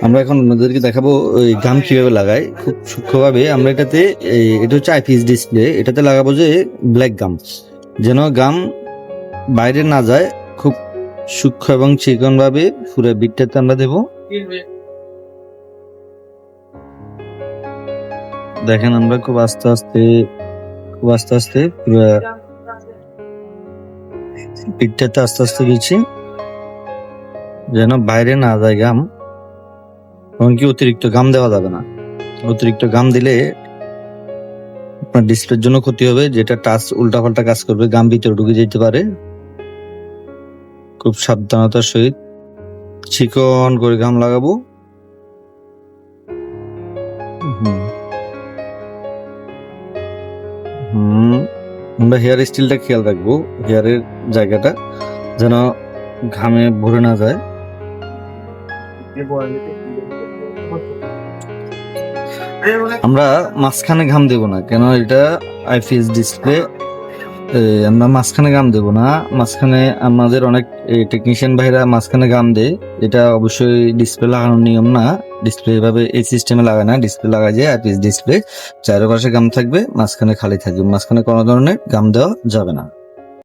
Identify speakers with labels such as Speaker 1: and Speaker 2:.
Speaker 1: আমরা এখন আপনাদেরকে দেখাবো ওই গাম কিভাবে লাগাই খুব সূক্ষ্মভাবে। আমরা এটাতে এটা হচ্ছে আইপিএস ডিসপ্লে, এটাতে লাগাবো যে ব্ল্যাক গাম, যেন গাম বাইরে না যায়। খুব সূক্ষ্ম এবং চিকন ভাবে পুরো বিটটাতে আমরা দেবো। দেখেন আমরা খুব আস্তে আস্তে পুরো বিটটাতে আস্তে আস্তে দিচ্ছি যেন বাইরে না যায় গাম। এমনকি অতিরিক্ত গাম দেওয়া যাবে না, অতিরিক্ত গাম দিলে আপনার ডিসপ্লের জন্য ক্ষতি হবে, যেটা টাচ উল্টাপাল্টা কাজ করবে, গাম ভিতরে ঢুকে যেতে পারে। খুব সাবধানতার সহিত চিকন করে গাম লাগাবো। আমরা হেয়ার স্টিলটা খেয়াল রাখবো, হেয়ারের জায়গাটা যেন ঘামে ভরে না যায়। আমরা মাঝখানে ঘাম দেব না, কেন এটা আইপিএস ডিসপ্লে। আমরা মাঝখানে গাম দেব না, মাঝখানে আমাদের অনেক টেকনিশিয়ান ভাইরা মাঝখানে গাম দেয়, এটা অবশ্যই ডিসপ্লে লাগানোর নিয়ম না। ডিসপ্লে এভাবে এই সিস্টেমে লাগায় না, ডিসপ্লে লাগায় যে আইপিএস ডিসপ্লে চারপাশে গাম থাকবে, মাঝখানে খালি থাকবে, মাঝখানে কোনো ধরনের গাম দেওয়া যাবে না।